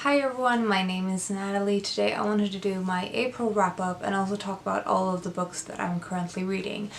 Hi everyone, my name is Natalie. Today I wanted to do my April wrap-up and also talk about all of the books that I'm currently reading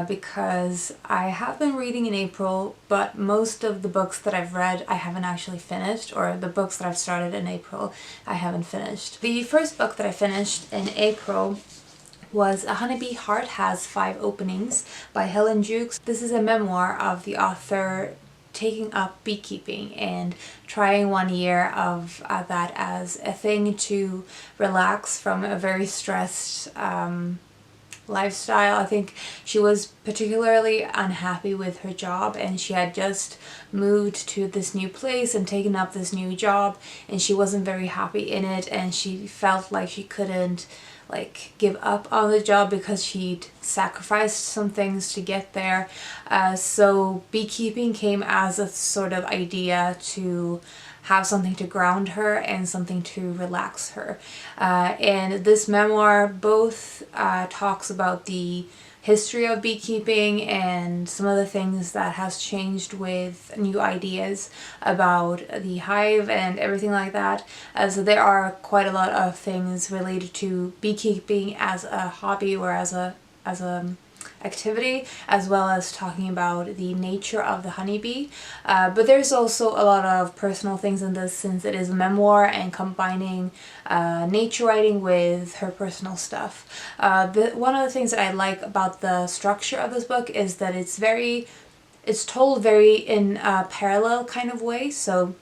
because I have been reading in April, but most of the books that I've read I haven't actually finished, or the books that I've started in April I haven't finished. The first book that I finished in April was A Honeybee Heart Has 5 Openings by Helen Jukes. This is a memoir of the author taking up beekeeping and trying 1 year of that as a thing to relax from a very stressed lifestyle. I think she was particularly unhappy with her job, and she had just moved to this new place and taken up this new job, and she wasn't very happy in it, and she felt like she couldn't give up on the job because she'd sacrificed some things to get there. So beekeeping came as a sort of idea to have something to ground her and something to relax her. And this memoir both talks about the history of beekeeping and some of the things that has changed with new ideas about the hive and everything like that. So there are quite a lot of things related to beekeeping as a hobby or as a activity, as well as talking about the nature of the honeybee. But there's also a lot of personal things in this, since it is a memoir and combining nature writing with her personal stuff. One of the things that I like about the structure of this book is that it's told very in a parallel kind of way. So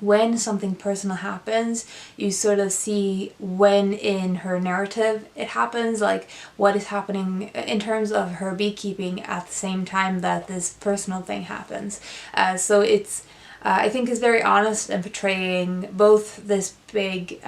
when something personal happens, you sort of see when in her narrative it happens, like what is happening in terms of her beekeeping at the same time that this personal thing happens. So it's, I think, is very honest in portraying both this big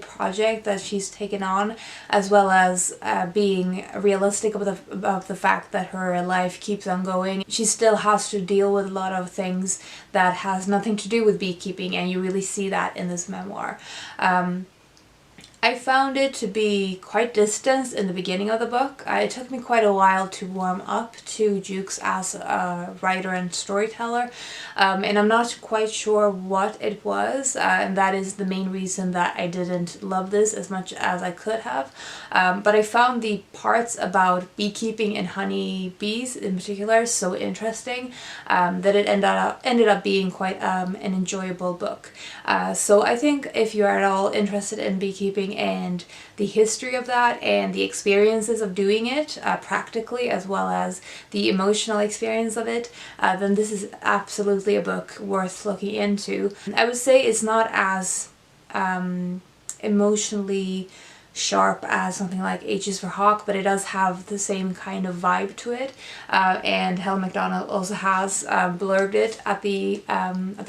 project that she's taken on, as well as being realistic about the fact that her life keeps on going. She still has to deal with a lot of things that has nothing to do with beekeeping, and you really see that in this memoir. I found it to be quite distanced in the beginning of the book. It took me quite a while to warm up to Jukes as a writer and storyteller, and I'm not quite sure what it was, and that is the main reason that I didn't love this as much as I could have. But I found the parts about beekeeping and honeybees in particular so interesting that it ended up being quite an enjoyable book. So I think if you're at all interested in beekeeping and the history of that and the experiences of doing it practically, as well as the emotional experience of it, then this is absolutely a book worth looking into. I would say it's not as emotionally sharp as something like H is for Hawk, but it does have the same kind of vibe to it, and Helen McDowell also has blurbed it at the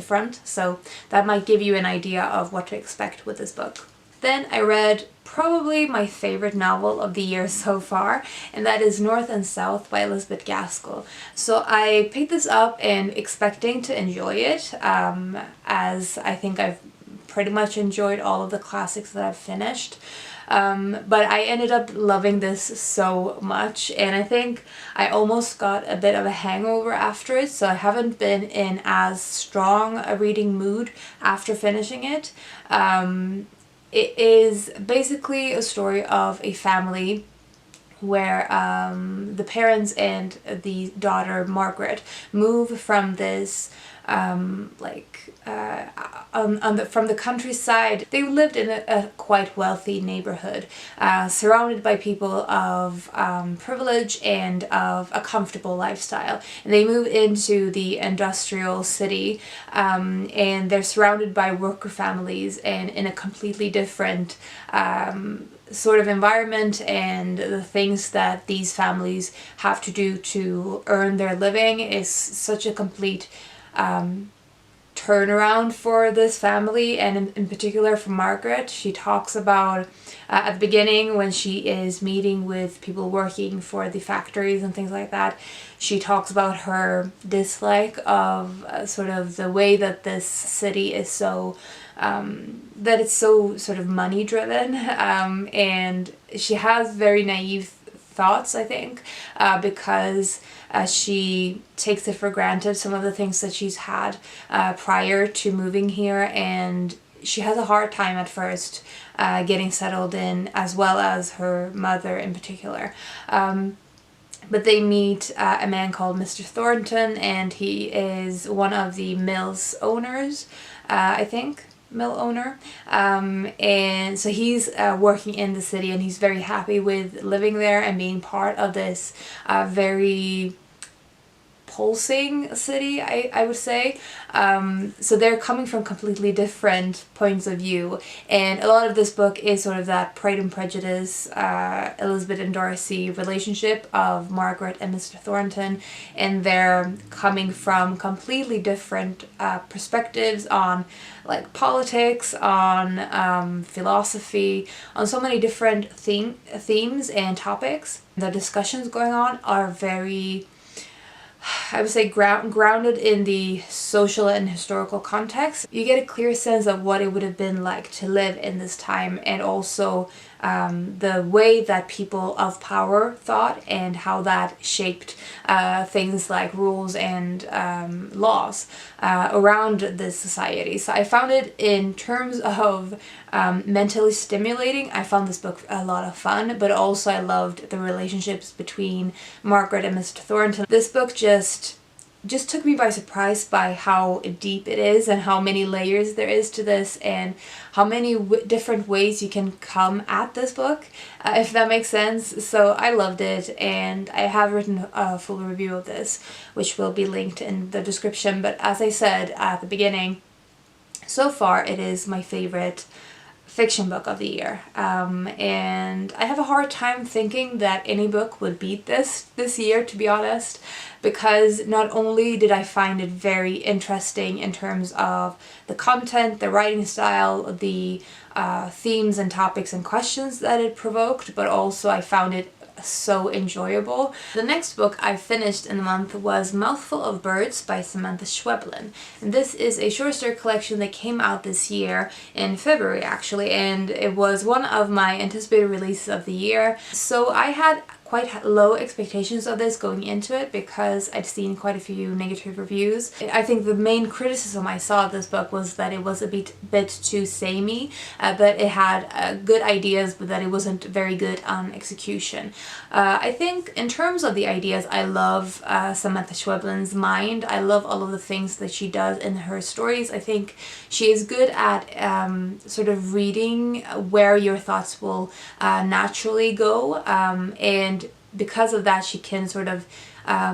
front, so that might give you an idea of what to expect with this book. Then I read probably my favorite novel of the year so far, and that is North and South by Elizabeth Gaskell. So I picked this up and expecting to enjoy it, as I think I've pretty much enjoyed all of the classics that I've finished. But I ended up loving this so much, and I think I almost got a bit of a hangover after it, so I haven't been in as strong a reading mood after finishing it. It is basically a story of a family where the parents and the daughter Margaret move from this from the countryside. They lived in a quite wealthy neighborhood, surrounded by people of privilege and of a comfortable lifestyle. And they move into the industrial city, and they're surrounded by worker families and in a completely different sort of environment, and the things that these families have to do to earn their living is such a complete turnaround for this family, and in particular for Margaret. She talks about at the beginning, when she is meeting with people working for the factories and things like that, she talks about her dislike of sort of the way that this city is so that it's so sort of money driven, and she has very naive thoughts, I think, because she takes it for granted, some of the things that she's had prior to moving here, and she has a hard time at first getting settled in, as well as her mother in particular. But they meet a man called Mr. Thornton, and he is one of the mill's owners, I think. Mill owner, and so he's working in the city, and he's very happy with living there and being part of this very pulsing city, I would say. So they're coming from completely different points of view, and a lot of this book is sort of that Pride and Prejudice, Elizabeth and Darcy relationship of Margaret and Mr. Thornton, and they're coming from completely different perspectives on like politics, on philosophy, on so many different themes and topics. The discussions going on are very, I would say, grounded in the social and historical context. You get a clear sense of what it would have been like to live in this time, and also the way that people of power thought and how that shaped things like rules and laws around this society. So I found it, in terms of mentally stimulating, I found this book a lot of fun, but also I loved the relationships between Margaret and Mr. Thornton. This book just took me by surprise by how deep it is, and how many layers there is to this, and how many different ways you can come at this book, if that makes sense. So I loved it, and I have written a full review of this, which will be linked in the description. But as I said at the beginning, so far it is my favorite fiction book of the year, and I have a hard time thinking that any book would beat this year, to be honest, because not only did I find it very interesting in terms of the content, the writing style, the themes and topics and questions that it provoked, but also I found it so enjoyable. The next book I finished in the month was Mouthful of Birds by Samanta Schweblin. And this is a short story collection that came out this year in February actually, and it was one of my anticipated releases of the year. So I had quite low expectations of this going into it, because I'd seen quite a few negative reviews. I think the main criticism I saw of this book was that it was a bit too samey, that it had good ideas, but that it wasn't very good on execution. I think in terms of the ideas, I love Samanta Schweblin's mind. I love all of the things that she does in her stories. I think she is good at sort of reading where your thoughts will naturally go, and because of that she can sort of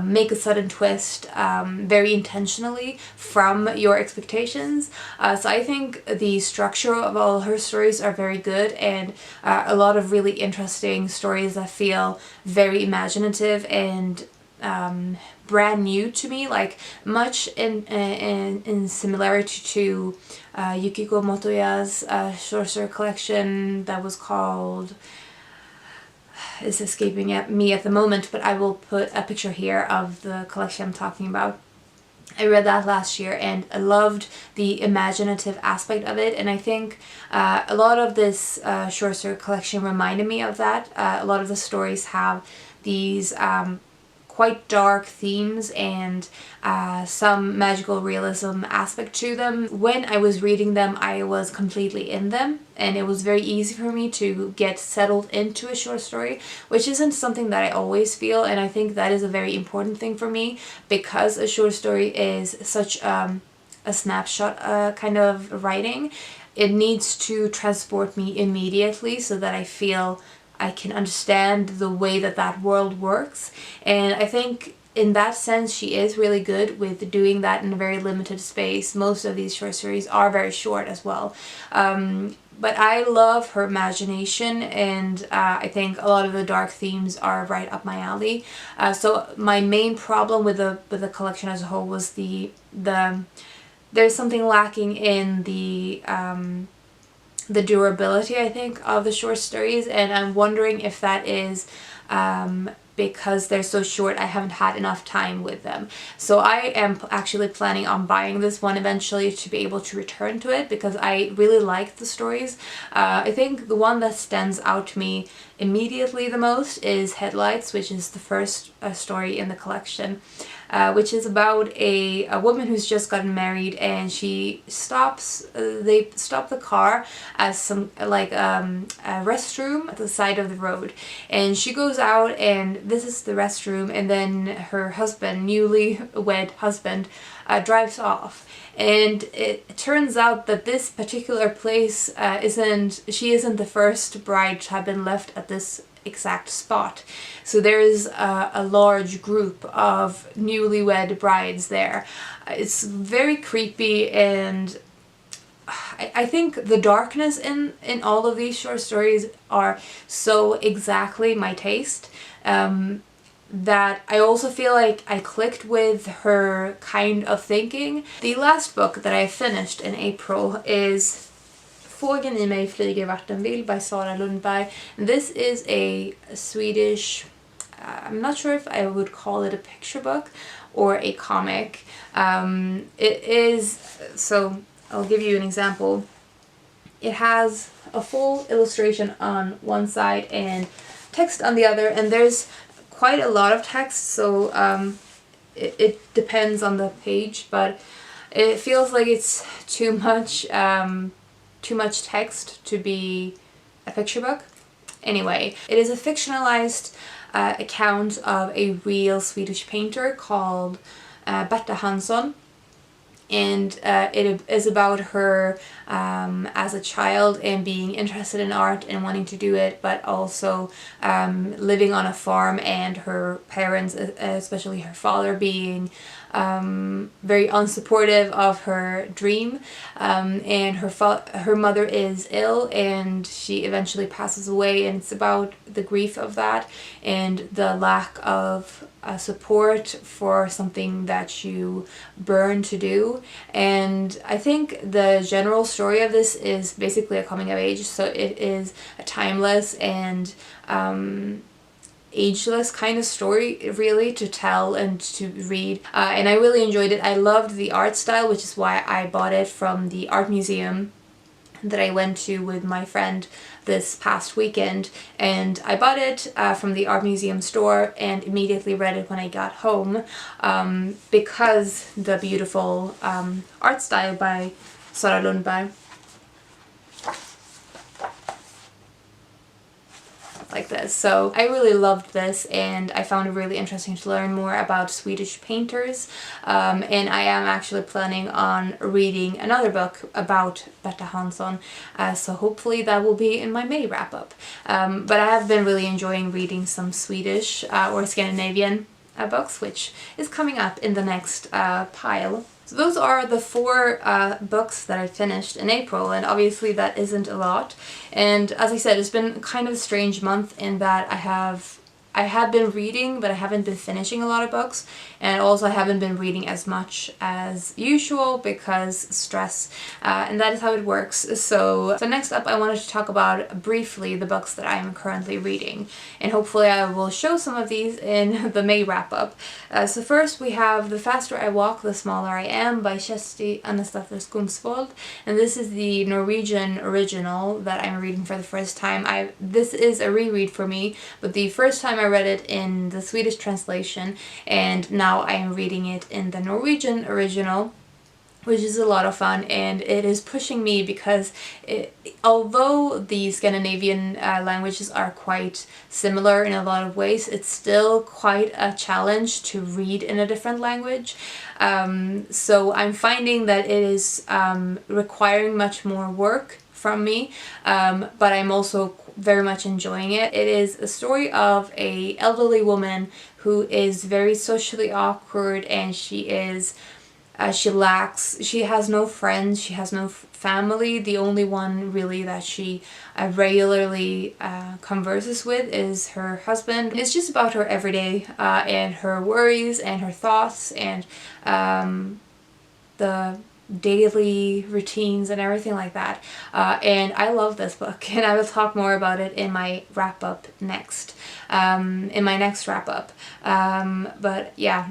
make a sudden twist very intentionally from your expectations. So I think the structure of all her stories are very good, and a lot of really interesting stories that feel very imaginative and brand new to me, like much in similarity to Yukiko Motoya's short story collection that was called, is escaping at me at the moment, but I will put a picture here of the collection I'm talking about. I read that last year, and I loved the imaginative aspect of it, and I think a lot of this short story collection reminded me of that. A lot of the stories have these quite dark themes and some magical realism aspect to them. When I was reading them, I was completely in them, and it was very easy for me to get settled into a short story, which isn't something that I always feel, and I think that is a very important thing for me, because a short story is such a snapshot kind of writing. It needs to transport me immediately so that I feel I can understand the way that that world works, and I think in that sense she is really good with doing that in a very limited space. Most of these short stories are very short as well, but I love her imagination, and I think a lot of the dark themes are right up my alley. So my main problem with the collection as a whole was there's something lacking in the durability, I think, of the short stories, and I'm wondering if that is because they're so short, I haven't had enough time with them. So I am actually planning on buying this one eventually to be able to return to it, because I really like the stories. I think the one that stands out to me immediately the most is Headlights, which is the first story in the collection, which is about a woman who's just gotten married, and she stops, they stop the car as some like a restroom at the side of the road, and she goes out and visits the restroom, and then her husband, newly-wed husband, drives off. And it turns out that this particular place she isn't the first bride to have been left at this exact spot. So there's a large group of newlywed brides there. It's very creepy, and I think the darkness in all of these short stories are so exactly my taste, that I also feel like I clicked with her kind of thinking. The last book that I finished in April is Fågeln i mig flyger, vart vill by Sara Lundberg. This is a Swedish, I'm not sure if I would call it a picture book or a comic. It is, so I'll give you an example. It has a full illustration on one side and text on the other, and there's quite a lot of text, so it depends on the page, but it feels like it's too much text to be a picture book. Anyway, it is a fictionalized account of a real Swedish painter called Berta Hansson. And it is about her as a child and being interested in art and wanting to do it, but also living on a farm, and her parents, especially her father, being very unsupportive of her dream, and her mother is ill and she eventually passes away, and it's about the grief of that and the lack of support for something that you burn to do. And I think the general story of this is basically a coming of age, so it is a timeless and ageless kind of story really to tell and to read, and I really enjoyed it. I loved the art style, which is why I bought it from the art museum that I went to with my friend this past weekend, and I bought it from the art museum store and immediately read it when I got home, because the beautiful art style by Sara Lundberg. Like this. So I really loved this, and I found it really interesting to learn more about Swedish painters, and I am actually planning on reading another book about Berta Hansson, so hopefully that will be in my May wrap-up. But I have been really enjoying reading some Swedish or Scandinavian books, which is coming up in the next pile. So those are the 4 books that I finished in April, and obviously that isn't a lot. And as I said, it's been kind of a strange month in that I have been reading, but I haven't been finishing a lot of books, and also I haven't been reading as much as usual because stress, and that is how it works. So next up I wanted to talk about briefly the books that I am currently reading, and hopefully I will show some of these in the May wrap-up. So first we have The Faster I Walk, The Smaller I Am by Kjersti Annesdatter Skomsvold, and this is the Norwegian original that I'm reading for the first time. This is a reread for me, but the first time I read it in the Swedish translation, and now I am reading it in the Norwegian original, which is a lot of fun, and it is pushing me because although the Scandinavian languages are quite similar in a lot of ways, it's still quite a challenge to read in a different language. So I'm finding that it is requiring much more work from me, but I'm also very much enjoying it. It is a story of an elderly woman who is very socially awkward, and she has no friends, she has no family. The only one really that she regularly converses with is her husband. It's just about her everyday and her worries and her thoughts and the daily routines and everything like that. And I love this book, and I will talk more about it in my wrap-up next. In my next wrap-up. But yeah,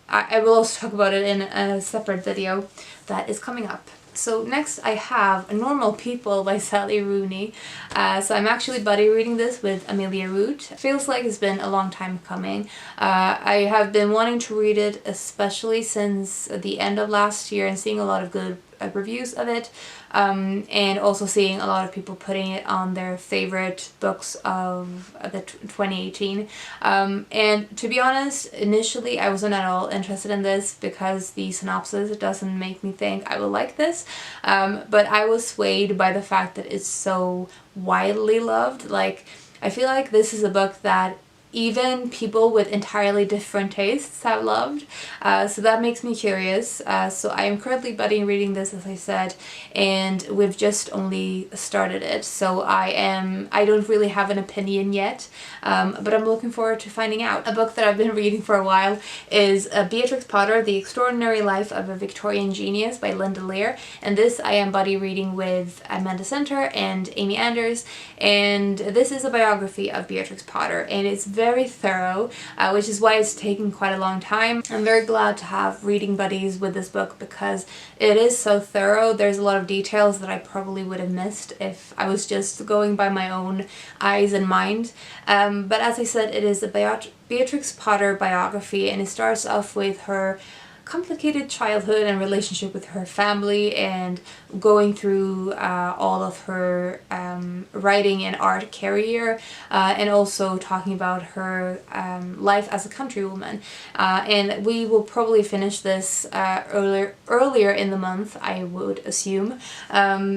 I will also talk about it in a separate video that is coming up. So next I have Normal People by Sally Rooney. So I'm actually buddy reading this with Amelia Root. Feels like it's been a long time coming. I have been wanting to read it, especially since the end of last year, and seeing a lot of good reviews of it, and also seeing a lot of people putting it on their favorite books of the 2018. And to be honest, initially I wasn't at all interested in this because the synopsis doesn't make me think I will like this, but I was swayed by the fact that it's so widely loved. Like, I feel like this is a book that even people with entirely different tastes have loved, so that makes me curious. So I am currently buddy reading this, as I said, and we've just only started it, so I don't really have an opinion yet, but I'm looking forward to finding out. A book that I've been reading for a while is Beatrix Potter, The Extraordinary Life of a Victorian Genius by Linda Lear, and this I am buddy reading with Amanda Center and Amy Anders, and this is a biography of Beatrix Potter, and it's very thorough, which is why it's taken quite a long time. I'm very glad to have reading buddies with this book because it is so thorough. There's a lot of details that I probably would have missed if I was just going by my own eyes and mind. But as I said, it is a Beatrix Potter biography, and it starts off with her complicated childhood and relationship with her family, and going through all of her writing and art career, and also talking about her life as a countrywoman. And we will probably finish this earlier in the month, I would assume,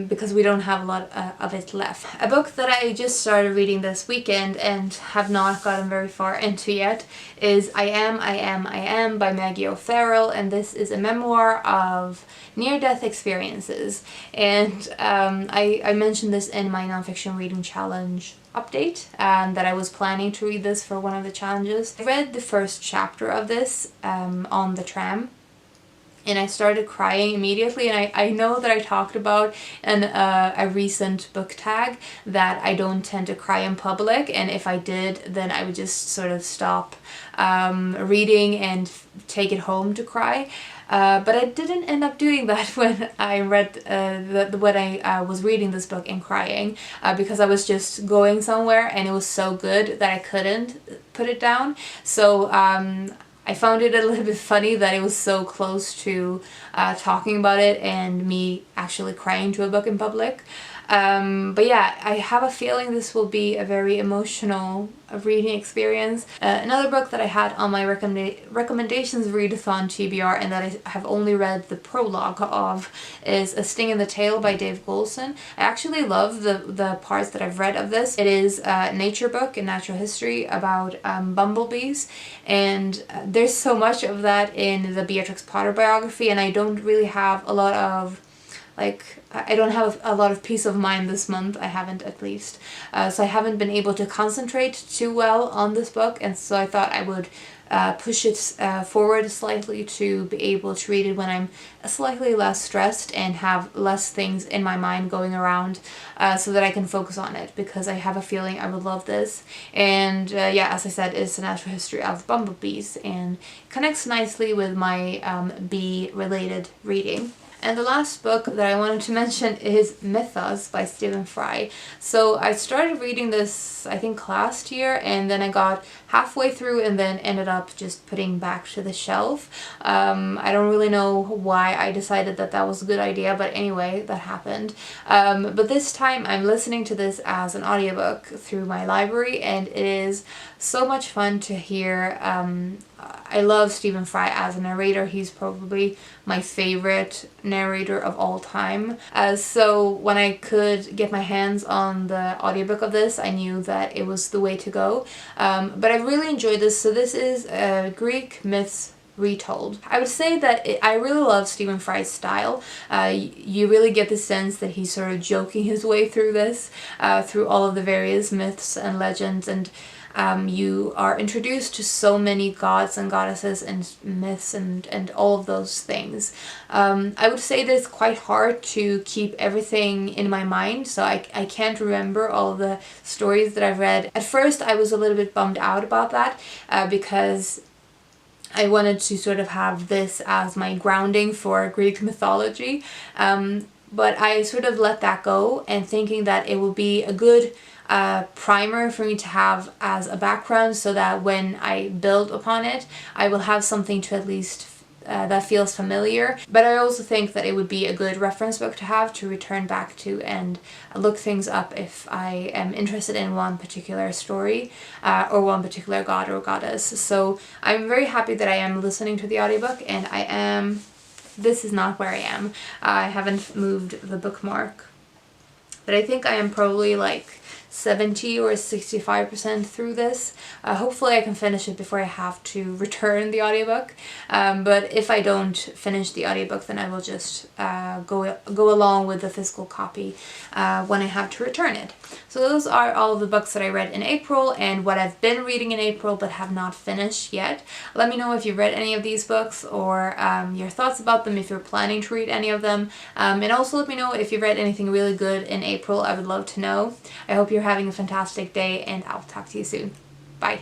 because we don't have a lot of it left. A book that I just started reading this weekend and have not gotten very far into yet is I Am by Maggie O'Farell, and this is a memoir of near-death experiences. And I mentioned this in my nonfiction reading challenge update, that I was planning to read this for one of the challenges. I read the first chapter of this on the tram, and I started crying immediately. And I know that I talked about in a recent book tag that I don't tend to cry in public, and if I did, then I would just sort of stop reading and take it home to cry. But I didn't end up doing that when I read when I was reading this book and crying, because I was just going somewhere and it was so good that I couldn't put it down. So I found it a little bit funny that it was so close to talking about it and me actually crying to a book in public. But yeah, I have a feeling this will be a very emotional reading experience. Another book that I had on my recommendations readathon TBR, and that I have only read the prologue of, is A Sting in the Tail by Dave Goulson. I actually love the parts that I've read of this. It is a nature book, a natural history about bumblebees, and there's so much of that in the Beatrix Potter biography, and I don't really have a lot of I don't have a lot of peace of mind this month. I haven't, at least. So I haven't been able to concentrate too well on this book, and so I thought I would push it forward slightly to be able to read it when I'm slightly less stressed and have less things in my mind going around, so that I can focus on it, because I have a feeling I would love this. And yeah, as I said, it's a natural history of bumblebees and connects nicely with my bee-related reading. And the last book that I wanted to mention is Mythos by Stephen Fry. So I started reading this, I think, last year, and then I got halfway through and then ended up just putting back to the shelf. I don't really know why I decided that that was a good idea, but anyway, that happened. But this time I'm listening to this as an audiobook through my library, and it is so much fun to hear. I love Stephen Fry as a narrator. He's probably my favorite narrator of all time. So when I could get my hands on the audiobook of this, I knew that it was the way to go. But I really enjoyed this. So this is Greek myths retold. I would say that I really love Stephen Fry's style. You really get the sense that he's sort of joking his way through this, through all of the various myths and legends, and You are introduced to so many gods and goddesses and myths and all of those things. I would say that it's quite hard to keep everything in my mind, so I can't remember all of the stories that I've read. At first I was a little bit bummed out about that because I wanted to sort of have this as my grounding for Greek mythology, but I sort of let that go, and thinking that it will be a good primer for me to have as a background, so that when I build upon it I will have something to at least that feels familiar. But I also think that it would be a good reference book to have to return back to and look things up if I am interested in one particular story or one particular god or goddess. So I'm very happy that I am listening to the audiobook, and this is not where I am. I haven't moved the bookmark, but I think I am probably like 70 or 65% through this. Hopefully I can finish it before I have to return the audiobook, but if I don't finish the audiobook then I will just go along with the physical copy when I have to return it. So those are all of the books that I read in April and what I've been reading in April but have not finished yet. Let me know if you've read any of these books or your thoughts about them, if you're planning to read any of them, and also let me know if you've read anything really good in April. I would love to know. I hope you're having a fantastic day, and I'll talk to you soon. Bye.